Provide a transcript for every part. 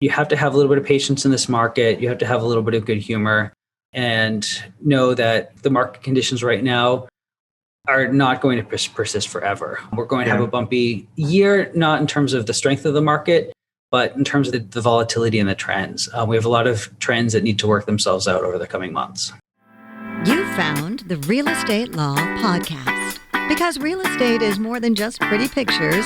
You have to have a little bit of patience in this market. You have to have a little bit of good humor and know that the market conditions right now are not going to persist forever. We're going to have a bumpy year, not in terms of the strength of the market, but in terms of the volatility and the trends. We have a lot of trends that need to work themselves out over the coming months. You found the Real Estate Law Podcast, because real estate is more than just pretty pictures,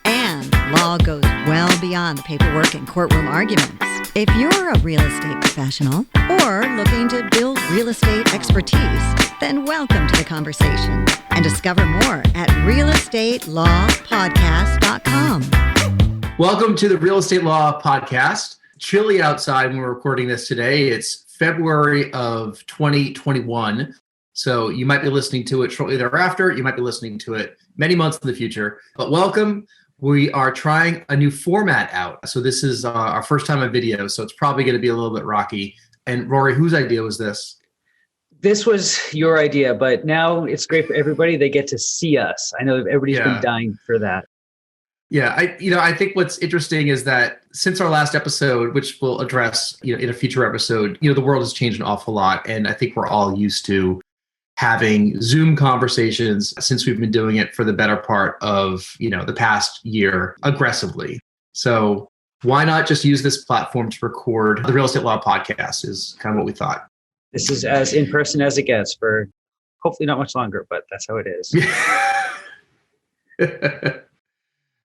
and law goes well beyond the paperwork and courtroom arguments. If you're a real estate professional or looking to build real estate expertise, then welcome to the conversation and discover more at realestatelaw.podcast.com. Welcome to the Real Estate Law Podcast. Chilly outside when we're recording this today. It's February of 2021. So you might be listening to it shortly thereafter. You might be listening to it many months in the future. But welcome. We are trying a new format out. So this is our first time on video, so it's probably going to be a little bit rocky. And Rory, whose idea was this? This was your idea, but now it's great for everybody. They get to see us. I know everybody's been dying for that. Yeah, I think what's interesting is that since our last episode, which we'll address in a future episode, the world has changed an awful lot. And I think we're all used to having Zoom conversations since we've been doing it for the better part of, the past year aggressively. So why not just use this platform to record the Real Estate Law Podcast is kind of what we thought. This is as in person as it gets for hopefully not much longer, but that's how it is.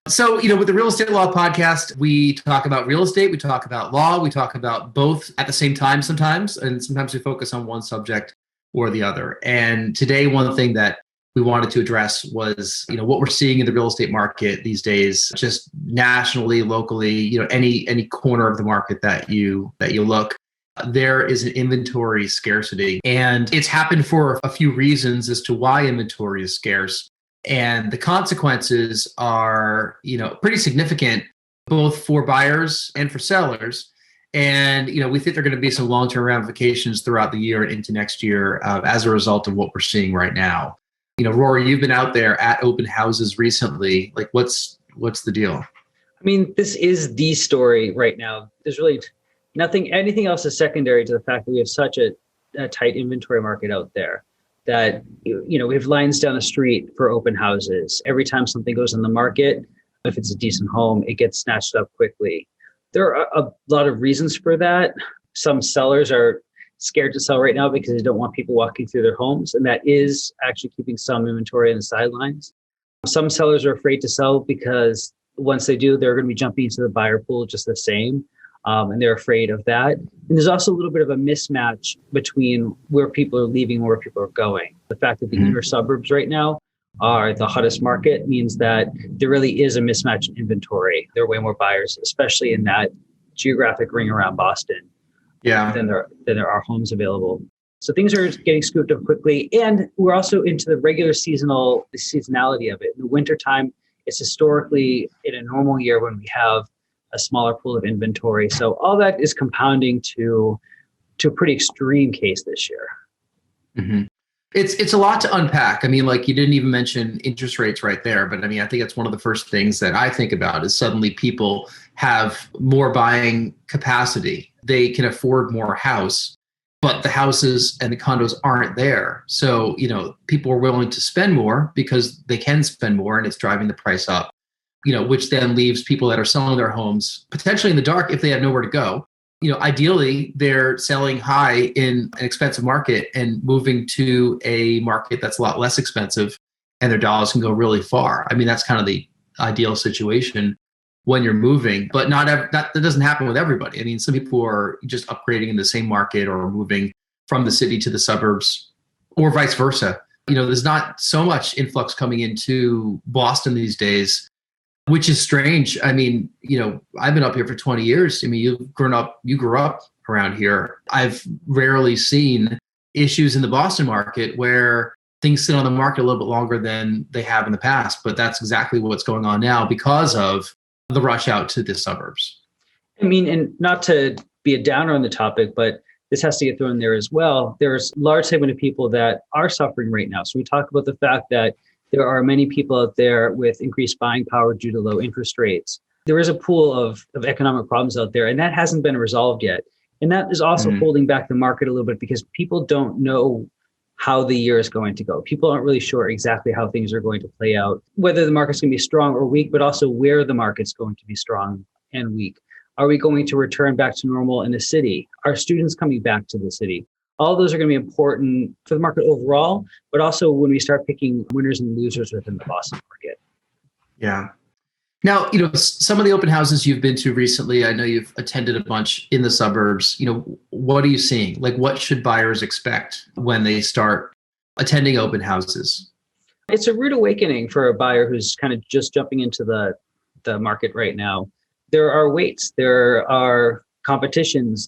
So, with the Real Estate Law Podcast, we talk about real estate, we talk about law, we talk about both at the same time sometimes, and sometimes we focus on one subject or the other. And today, one thing that we wanted to address was, what we're seeing in the real estate market these days, just nationally, locally, any corner of the market that you look, there is an inventory scarcity. And it's happened for a few reasons as to why inventory is scarce. And the consequences are, pretty significant, both for buyers and for sellers. And, we think there are going to be some long-term ramifications throughout the year and into next year as a result of what we're seeing right now. Rory, you've been out there at open houses recently. Like, what's the deal? I mean, this is the story right now. There's really anything else is secondary to the fact that we have such a tight inventory market out there. That, we have lines down the street for open houses. Every time something goes on the market, if it's a decent home, it gets snatched up quickly. There are a lot of reasons for that. Some sellers are scared to sell right now because they don't want people walking through their homes, and that is actually keeping some inventory on the sidelines. Some sellers are afraid to sell because once they do, they're going to be jumping into the buyer pool just the same. And they're afraid of that. And there's also a little bit of a mismatch between where people are leaving and where people are going. The fact that the inner suburbs right now are the hottest market means that there really is a mismatch in inventory. There are way more buyers, especially in that geographic ring around Boston, than there are homes available. So things are getting scooped up quickly. And we're also into the regular seasonality of it. In the wintertime, it's historically in a normal year when we have a smaller pool of inventory. So all that is compounding to a pretty extreme case this year. Mm-hmm. It's a lot to unpack. I mean, like, you didn't even mention interest rates right there, but I mean, I think it's one of the first things that I think about is suddenly people have more buying capacity. They can afford more house, but the houses and the condos aren't there. So, people are willing to spend more because they can spend more and it's driving the price up. Which then leaves people that are selling their homes potentially in the dark if they have nowhere to go. Ideally, they're selling high in an expensive market and moving to a market that's a lot less expensive, and their dollars can go really far. I mean, that's kind of the ideal situation when you're moving, but that doesn't happen with everybody. I mean, some people are just upgrading in the same market or moving from the city to the suburbs or vice versa. There's not so much influx coming into Boston these days, which is strange. I mean, I've been up here for 20 years. I mean, you grew up around here. I've rarely seen issues in the Boston market where things sit on the market a little bit longer than they have in the past. But that's exactly what's going on now because of the rush out to the suburbs. I mean, and not to be a downer on the topic, but this has to get thrown there as well. There's a large segment of people that are suffering right now. So we talk about the fact that there are many people out there with increased buying power due to low interest rates. there is a pool of economic problems out there, and that hasn't been resolved yet. And that is also holding back the market a little bit because people don't know how the year is going to go. People aren't really sure exactly how things are going to play out, whether the market's going to be strong or weak, but also where the market's going to be strong and weak. Are we going to return back to normal in the city? Are students coming back to the city? All those are going to be important for the market overall, but also when we start picking winners and losers within the Boston market. Yeah. Now, some of the open houses you've been to recently, I know you've attended a bunch in the suburbs. What are you seeing? Like, what should buyers expect when they start attending open houses? It's a rude awakening for a buyer who's kind of just jumping into the market right now. There are waits. There are competitions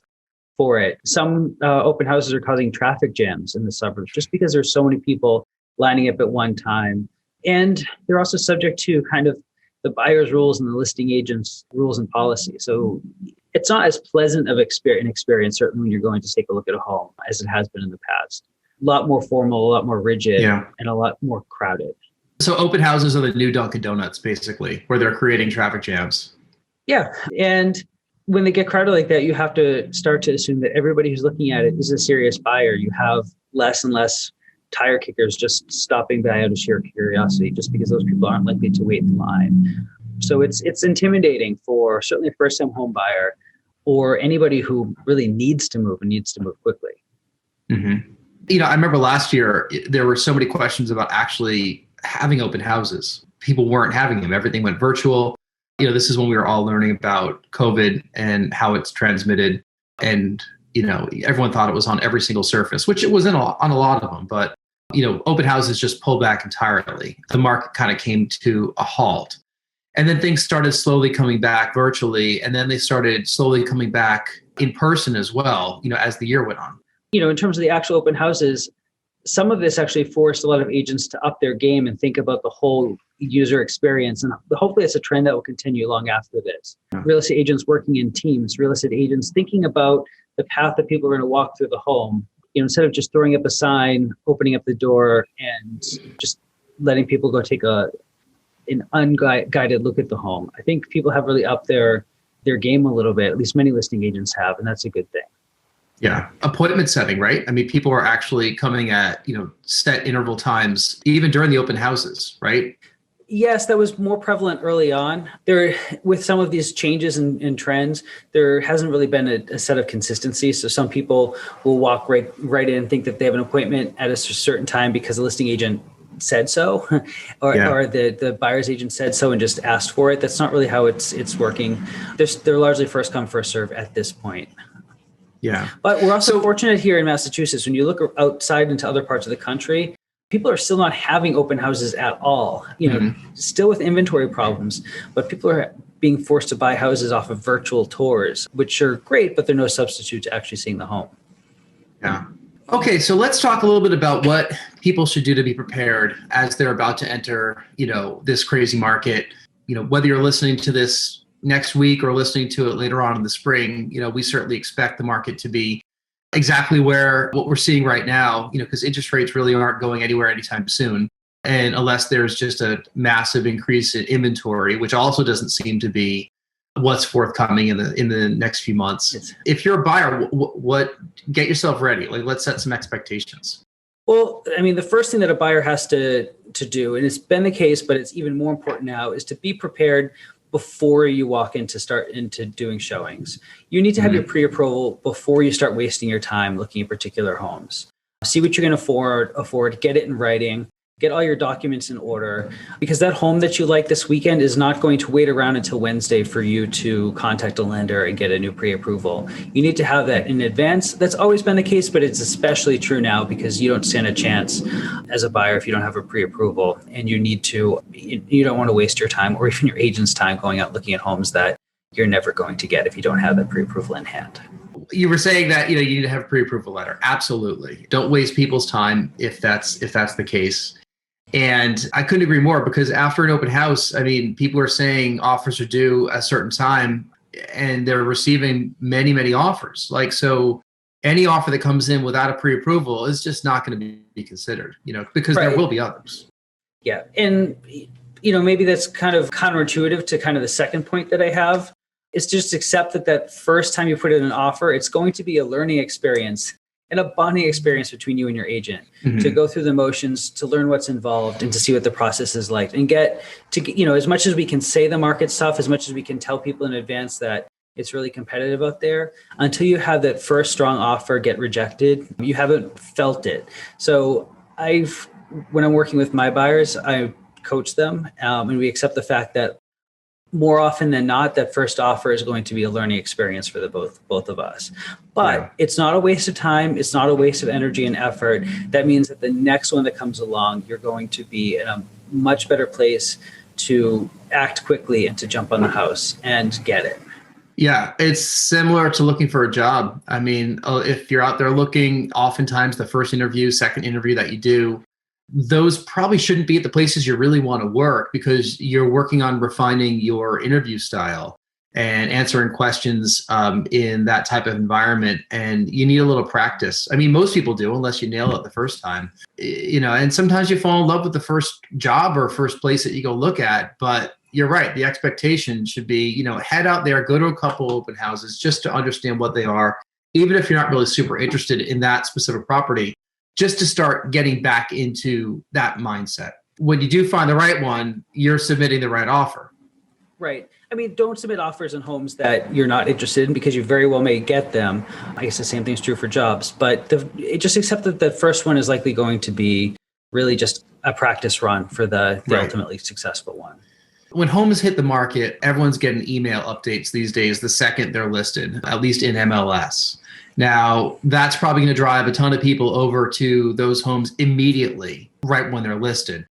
for it. Some open houses are causing traffic jams in the suburbs just because there's so many people lining up at one time. And they're also subject to kind of the buyer's rules and the listing agent's rules and policy. So it's not as pleasant of an experience, certainly when you're going to take a look at a home, as it has been in the past. A lot more formal, a lot more rigid, and a lot more crowded. So open houses are the new Dunkin' Donuts, basically, where they're creating traffic jams. Yeah. And when they get crowded like that, you have to start to assume that everybody who's looking at it is a serious buyer. You have less and less tire kickers just stopping by out of sheer curiosity, just because those people aren't likely to wait in line. So it's intimidating for certainly a first-time home buyer or anybody who really needs to move and needs to move quickly. Mm-hmm. I remember last year, there were so many questions about actually having open houses. People weren't having them. Everything went virtual. This is when we were all learning about COVID and how it's transmitted. And, everyone thought it was on every single surface, which it was on a lot of them. But, open houses just pulled back entirely. The market kind of came to a halt. And then things started slowly coming back virtually. And then they started slowly coming back in person as well, as the year went on. In terms of the actual open houses, some of this actually forced a lot of agents to up their game and think about the whole user experience. And hopefully it's a trend that will continue long after this. Yeah. Real estate agents working in teams, real estate agents thinking about the path that people are going to walk through the home. Instead of just throwing up a sign, opening up the door, and just letting people go take an unguided look at the home. I think people have really upped their game a little bit, at least many listing agents have, and that's a good thing. Yeah. Appointment setting, right? I mean, people are actually coming at, set interval times, even during the open houses, right? Yes, that was more prevalent early on. With some of these changes and trends, there hasn't really been a set of consistency. So some people will walk right in and think that they have an appointment at a certain time because the listing agent said so, or the buyer's agent said so and just asked for it. That's not really how it's working. They're largely first come, first serve at this point. Yeah. But we're also fortunate here in Massachusetts. When you look outside into other parts of the country, people are still not having open houses at all, still with inventory problems, but people are being forced to buy houses off of virtual tours, which are great, but they're no substitute to actually seeing the home. Yeah. Okay. So let's talk a little bit about what people should do to be prepared as they're about to enter, this crazy market. Whether you're listening to this next week or listening to it later on in the spring, we certainly expect the market to be exactly what we're seeing right now, because interest rates really aren't going anywhere anytime soon. And unless there's just a massive increase in inventory, which also doesn't seem to be what's forthcoming in the next few months. If you're a buyer, what get yourself ready. Like, let's set some expectations. Well, I mean, the first thing that a buyer has to do, and it's been the case, but it's even more important now, is to be prepared before you walk into doing showings. You need to have your pre-approval before you start wasting your time looking at particular homes. See what you're going to afford, get it in writing, get all your documents in order, because that home that you like this weekend is not going to wait around until Wednesday for you to contact a lender and get a new pre-approval. You need to have that in advance. That's always been the case, but it's especially true now because you don't stand a chance as a buyer if you don't have a pre-approval, and you don't want to waste your time or even your agent's time going out looking at homes that you're never going to get if you don't have that pre-approval in hand. You were saying that you need to have a pre-approval letter. Absolutely. Don't waste people's time if that's the case. And I couldn't agree more, because after an open house, I mean, people are saying offers are due a certain time and they're receiving many, many offers. So any offer that comes in without a pre-approval is just not going to be considered, because there will be others. Yeah. And maybe that's kind of counterintuitive to kind of the second point that I have, is just accept that first time you put in an offer, it's going to be a learning experience and a bonding experience between you and your agent to go through the motions, to learn what's involved and to see what the process is like, and get to, as much as we can say the market stuff, as much as we can tell people in advance that it's really competitive out there, until you have that first strong offer get rejected, you haven't felt it. So when I'm working with my buyers, I coach them and we accept the fact that more often than not, that first offer is going to be a learning experience for the both of us. But It's not a waste of time. It's not a waste of energy and effort. That means that the next one that comes along, you're going to be in a much better place to act quickly and to jump on the house and get it. Yeah, it's similar to looking for a job. I mean, if you're out there looking, oftentimes the first interview, second interview that you do, those probably shouldn't be at the places you really want to work, because you're working on refining your interview style and answering questions in that type of environment. And you need a little practice. I mean, most people do, unless you nail it the first time, and sometimes you fall in love with the first job or first place that you go look at. But you're right. The expectation should be, head out there, go to a couple open houses just to understand what they are, even if you're not really super interested in that specific property, just to start getting back into that mindset. When you do find the right one, you're submitting the right offer. Right. I mean, don't submit offers on homes that you're not interested in, because you very well may get them. I guess the same thing's true for jobs, but just accept that the first one is likely going to be really just a practice run for the ultimately successful one. When homes hit the market, everyone's getting email updates these days the second they're listed, at least in MLS. Now, that's probably going to drive a ton of people over to those homes immediately, right when they're listed.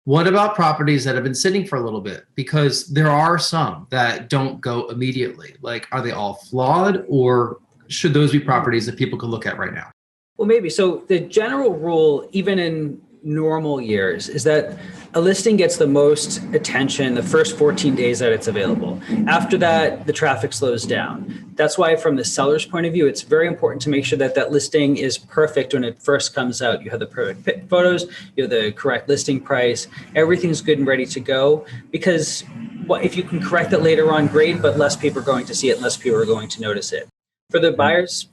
What about properties that have been sitting for a little bit? Because there are some that don't go immediately. Like, are they all flawed, or should those be properties that people can look at right now? Well, maybe. So the general rule, even in normal years, is that a listing gets the most attention the first 14 days that it's available. After that, the traffic slows down. That's why, from the seller's point of view, it's very important to make sure that listing is perfect when it first comes out. You have the perfect photos, you have the correct listing price, everything's good and ready to go. Because if you can correct it later on, great, but less people are going to see it and less people are going to notice it. From the buyer's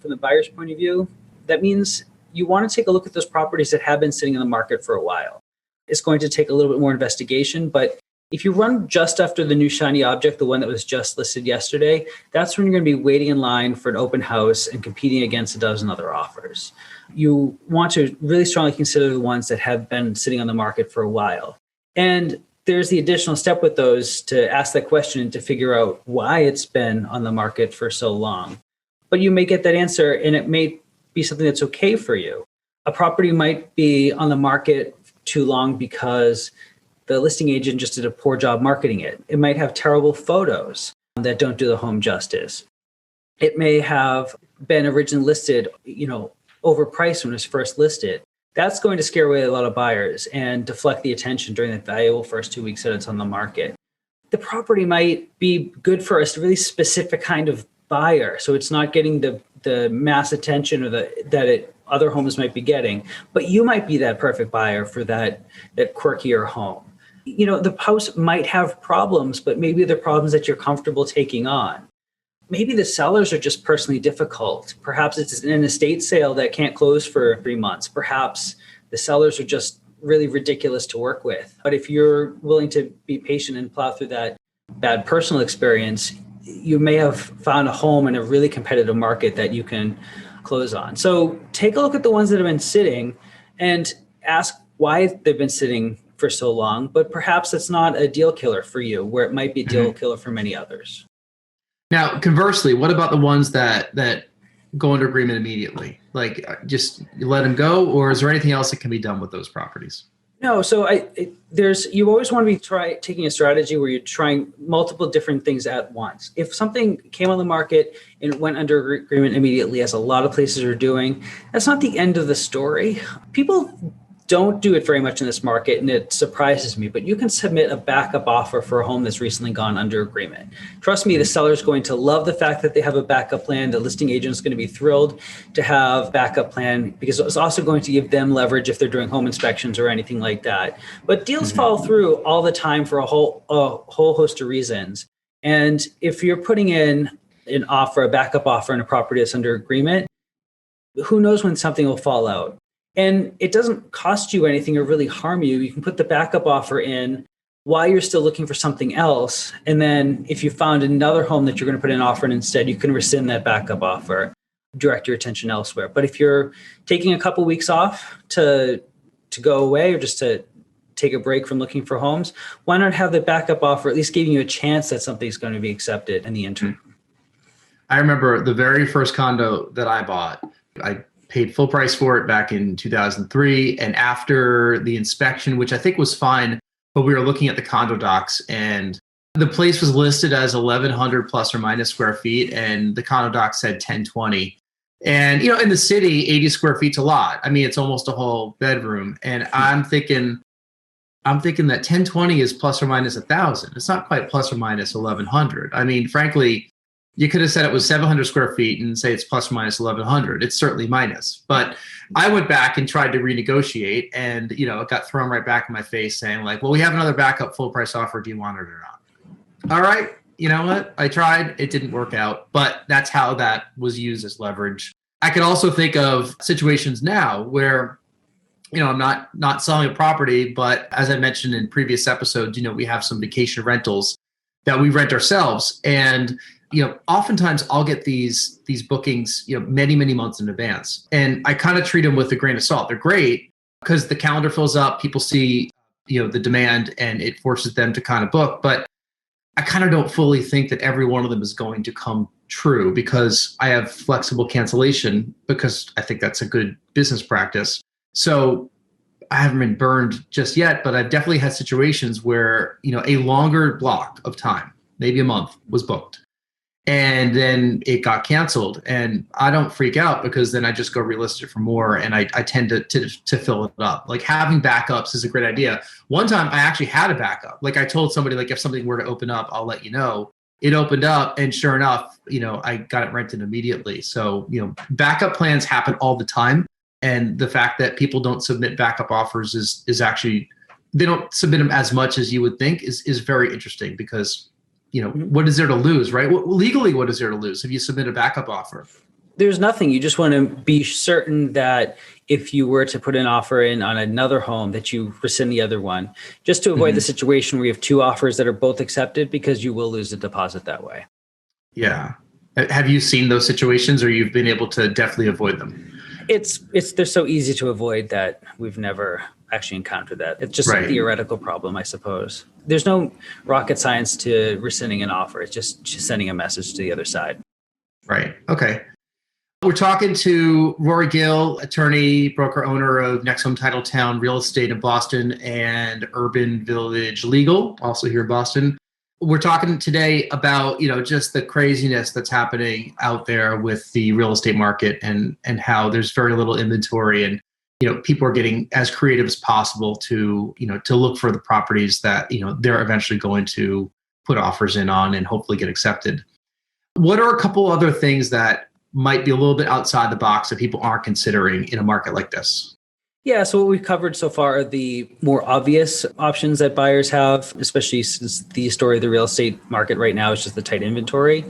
point of view, that means you want to take a look at those properties that have been sitting in the market for a while. It's going to take a little bit more investigation, but if you run just after the new shiny object, the one that was just listed yesterday, that's when you're going to be waiting in line for an open house and competing against a dozen other offers. You want to really strongly consider the ones that have been sitting on the market for a while. And there's the additional step with those to ask that question and to figure out why it's been on the market for so long. But you may get that answer, and it may be something that's okay for you. A property might be on the market too long because the listing agent just did a poor job marketing it. It might have terrible photos that don't do the home justice. It may have been originally listed, overpriced when it was first listed. That's going to scare away a lot of buyers and deflect the attention during the valuable first 2 weeks that it's on the market. The property might be good for a really specific kind of buyer, so it's not getting the mass attention or other homes might be getting, but you might be that perfect buyer for that quirkier home. The house might have problems, but maybe they're problems that you're comfortable taking on. Maybe the sellers are just personally difficult. Perhaps it's an estate sale that can't close for 3 months. Perhaps the sellers are just really ridiculous to work with. But if you're willing to be patient and plow through that bad personal experience, you may have found a home in a really competitive market that you can close on. So take a look at the ones that have been sitting and ask why they've been sitting for so long, but perhaps it's not a deal killer for you, where it might be a deal killer for many others. Now, conversely, what about the ones that go into agreement immediately? Like, just you let them go, or is there anything else that can be done with those properties? No, so you always want to be taking a strategy where you're trying multiple different things at once. If something came on the market and went under agreement immediately, as a lot of places are doing, that's not the end of the story. People don't do it very much in this market, and it surprises me, but you can submit a backup offer for a home that's recently gone under agreement. Trust me, the seller's going to love the fact that they have a backup plan. The listing agent is going to be thrilled to have backup plan because it's also going to give them leverage if they're doing home inspections or anything like that. But deals fall through all the time for a whole host of reasons. And if you're putting in an offer, a backup offer on a property that's under agreement, who knows when something will fall out. And it doesn't cost you anything or really harm you. You can put the backup offer in while you're still looking for something else. And then if you found another home that you're going to put an offer in instead, you can rescind that backup offer, direct your attention elsewhere. But if you're taking a couple weeks off to go away or just to take a break from looking for homes, why not have the backup offer at least giving you a chance that something's going to be accepted in the interim? I remember the very first condo that I bought, I paid full price for it back in 2003. And after the inspection, which I think was fine, but we were looking at the condo docs and the place was listed as 1,100 plus or minus square feet. And the condo docs said 1,020. And, in the city, 80 square feet's a lot. I mean, it's almost a whole bedroom. And I'm thinking that 1,020 is plus or minus 1,000. It's not quite plus or minus 1,100. I mean, frankly, you could have said it was 700 square feet and say it's plus or minus 1,100. It's certainly minus. But I went back and tried to renegotiate and, it got thrown right back in my face saying like, well, we have another backup full price offer. Do you want it or not? All right. You know what? I tried. It didn't work out. But that's how that was used as leverage. I could also think of situations now where, I'm not selling a property, but as I mentioned in previous episodes, we have some vacation rentals that we rent ourselves. And oftentimes I'll get these bookings, many, many months in advance. And I kind of treat them with a grain of salt. They're great because the calendar fills up, people see, the demand and it forces them to kind of book. But I kind of don't fully think that every one of them is going to come true because I have flexible cancellation because I think that's a good business practice. So I haven't been burned just yet, but I've definitely had situations where, a longer block of time, maybe a month, was booked. And then it got canceled. And I don't freak out because then I just go relist it for more. And I tend to fill it up. Like having backups is a great idea. One time I actually had a backup. Like I told somebody, like if something were to open up, I'll let you know. It opened up and sure enough, I got it rented immediately. So, backup plans happen all the time. And the fact that people don't submit backup offers is actually, they don't submit them as much as you would think is very interesting because what is there to lose, right? Legally, what is there to lose if you submit a backup offer? There's nothing. You just want to be certain that if you were to put an offer in on another home that you rescind the other one, just to avoid the situation where you have two offers that are both accepted because you will lose the deposit that way. Yeah. Have you seen those situations or you've been able to definitely avoid them? They're so easy to avoid that we've never actually encountered that. It's just a theoretical problem, I suppose. There's no rocket science to rescinding an offer. It's just sending a message to the other side. Right. Okay. We're talking to Rory Gill, attorney, broker, owner of Next Home Title Town Real Estate in Boston and Urban Village Legal, also here in Boston. We're talking today about, just the craziness that's happening out there with the real estate market and how there's very little inventory and, people are getting as creative as possible to look for the properties that, they're eventually going to put offers in on and hopefully get accepted. What are a couple other things that might be a little bit outside the box that people aren't considering in a market like this? Yeah, so what we've covered so far are the more obvious options that buyers have, especially since the story of the real estate market right now is just the tight inventory.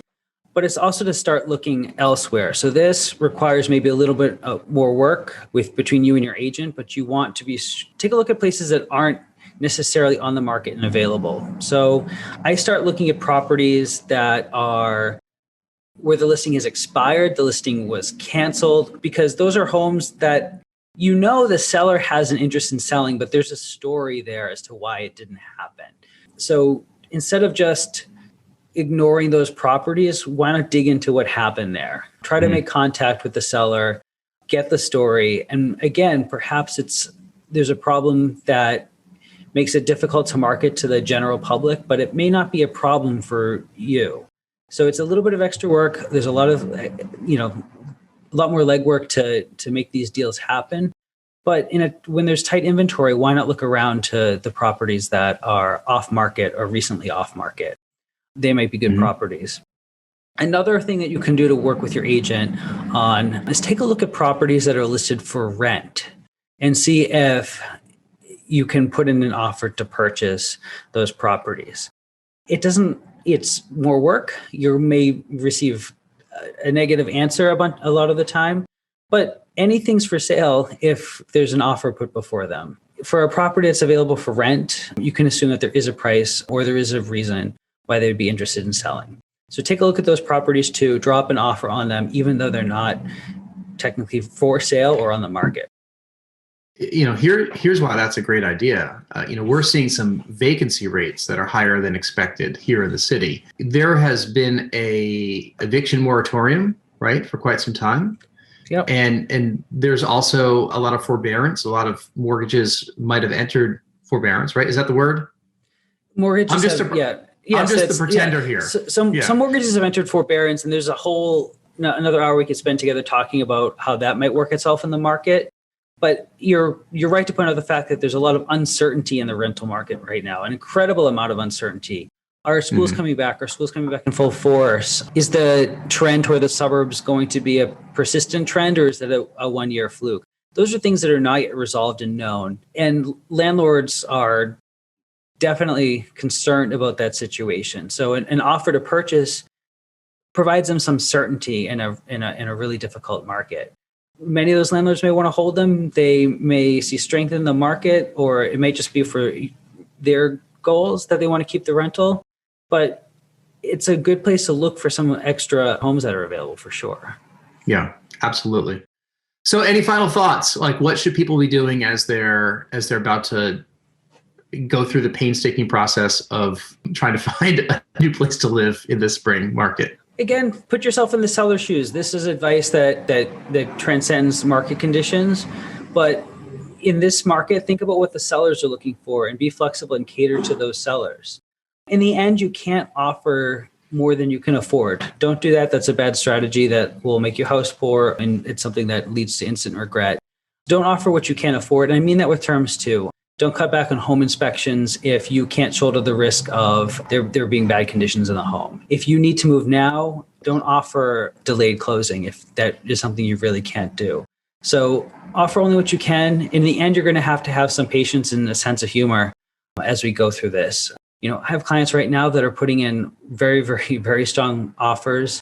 But it's also to start looking elsewhere. So this requires maybe a little bit more work between you and your agent, but you want to take a look at places that aren't necessarily on the market and available. So I start looking at properties that are where the listing has expired, the listing was canceled, because those are homes that the seller has an interest in selling, but there's a story there as to why it didn't happen. So instead of just ignoring those properties, why not dig into what happened there? Try to make contact with the seller, get the story. And again, perhaps there's a problem that makes it difficult to market to the general public, but it may not be a problem for you. So it's a little bit of extra work. There's a lot of, a lot more legwork to make these deals happen. But when there's tight inventory, why not look around to the properties that are off market or recently off market? They might be good properties. Another thing that you can do to work with your agent on is take a look at properties that are listed for rent and see if you can put in an offer to purchase those properties. It's more work. You may receive a negative answer a lot of the time, but anything's for sale if there's an offer put before them. For a property that's available for rent, you can assume that there is a price or there is a reason why they would be interested in selling. So take a look at those properties too, drop an offer on them, even though they're not technically for sale or on the market. Here's why that's a great idea. We're seeing some vacancy rates that are higher than expected here in the city. There has been a eviction moratorium, right, for quite some time. Yep. And there's also a lot of forbearance. A lot of mortgages might have entered forbearance, right? Is that the word? Mortgages I'm just the pretender here. Some mortgages have entered forbearance, and there's another hour we could spend together talking about how that might work itself in the market. But you're right to point out the fact that there's a lot of uncertainty in the rental market right now, an incredible amount of uncertainty. Are schools coming back? Are schools coming back in full force? Is the trend toward the suburbs going to be a persistent trend, or is it a one-year fluke? Those are things that are not yet resolved and known. And landlords are definitely concerned about that situation. So an offer to purchase provides them some certainty in a really difficult market. Many of those landlords may want to hold them. They may see strength in the market, or it may just be for their goals that they want to keep the rental. But it's a good place to look for some extra homes that are available for sure. Yeah, absolutely. So any final thoughts? Like, what should people be doing as they're about to go through the painstaking process of trying to find a new place to live in this spring market? Again, put yourself in the seller's shoes. This is advice that transcends market conditions. But in this market, think about what the sellers are looking for and be flexible and cater to those sellers. In the end, you can't offer more than you can afford. Don't do that. That's a bad strategy that will make your house poor, and it's something that leads to instant regret. Don't offer what you can't afford. And I mean that with terms too. Don't cut back on home inspections if you can't shoulder the risk of there being bad conditions in the home. If you need to move now, don't offer delayed closing if that is something you really can't do. So offer only what you can. In the end, you're going to have some patience and a sense of humor as we go through this. I have clients right now that are putting in very, very, very strong offers.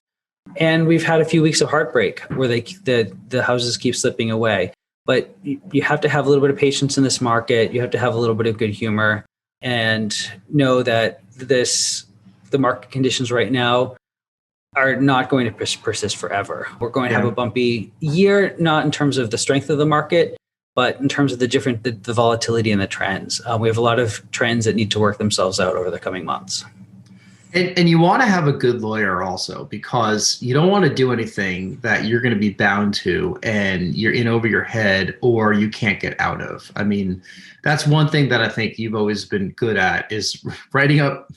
And we've had a few weeks of heartbreak where the houses keep slipping away. But you have to have a little bit of patience in this market. You have to have a little bit of good humor and know that the market conditions right now are not going to persist forever. We're going to have a bumpy year, not in terms of the strength of the market, but in terms of the volatility and the trends. We have a lot of trends that need to work themselves out over the coming months. And you want to have a good lawyer also, because you don't want to do anything that you're going to be bound to and you're in over your head or you can't get out of. I mean, that's one thing that I think you've always been good at, is writing up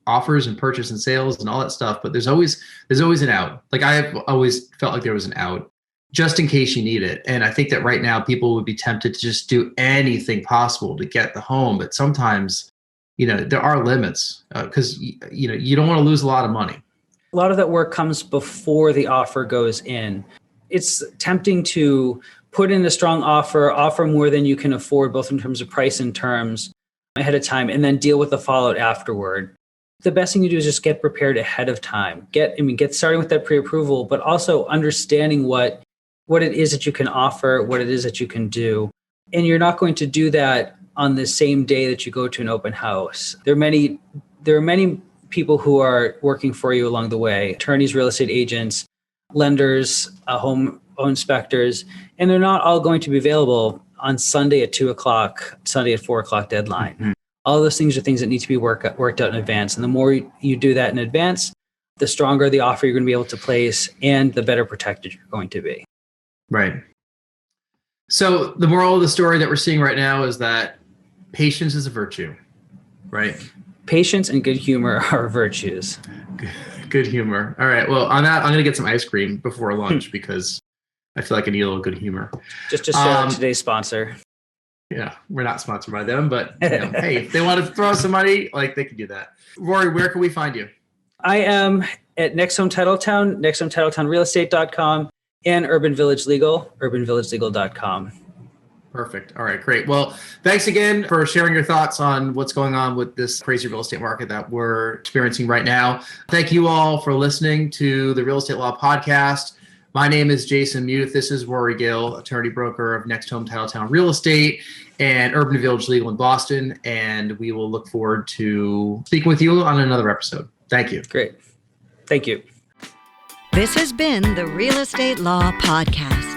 offers and purchase and sales and all that stuff. But there's always an out. Like, I've always felt like there was an out just in case you need it. And I think that right now people would be tempted to just do anything possible to get the home. But sometimes, there are limits because, you don't want to lose a lot of money. A lot of that work comes before the offer goes in. It's tempting to put in a strong offer more than you can afford, both in terms of price and terms ahead of time, and then deal with the fallout afterward. The best thing to do is just get prepared ahead of time. Get starting with that pre-approval, but also understanding what it is that you can offer, what it is that you can do. And you're not going to do that on the same day that you go to an open house. There are many people who are working for you along the way: attorneys, real estate agents, lenders, home inspectors, and they're not all going to be available on Sunday at 2:00, Sunday at 4:00 deadline. Mm-hmm. All those things are things that need to be worked out in advance. And the more you do that in advance, the stronger the offer you're going to be able to place and the better protected you're going to be. Right. So the moral of the story that we're seeing right now is that patience is a virtue, right? Patience and good humor are virtues. Good humor. All right. Well, on that, I'm going to get some ice cream before lunch because I feel like I need a little good humor. Just show today's sponsor. Yeah, we're not sponsored by them, but hey, if they want to throw some money, like they can do that. Rory, where can we find you? I am at Next Home Titletown, nexthometitletownrealestate.com, and Urban Village Legal, urbanvillagelegal.com. Perfect. All right, great. Well, thanks again for sharing your thoughts on what's going on with this crazy real estate market that we're experiencing right now. Thank you all for listening to the Real Estate Law Podcast. My name is Jason Muth. This is Rory Gill, attorney broker of Next Home Titletown Real Estate and Urban Village Legal in Boston. And we will look forward to speaking with you on another episode. Thank you. Great. Thank you. This has been the Real Estate Law Podcast.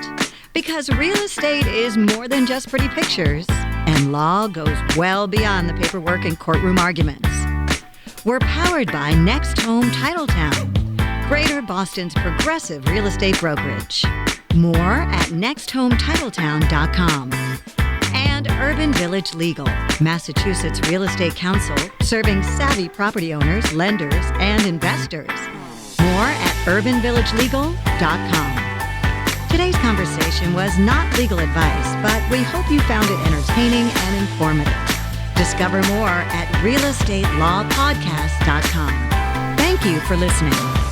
Because real estate is more than just pretty pictures, and law goes well beyond the paperwork and courtroom arguments. We're powered by Next Home Titletown, Greater Boston's progressive real estate brokerage. More at nexthometitletown.com. And Urban Village Legal, Massachusetts Real Estate Counsel, serving savvy property owners, lenders, and investors. More at urbanvillagelegal.com. Today's conversation was not legal advice, but we hope you found it entertaining and informative. Discover more at realestatelawpodcast.com. Thank you for listening.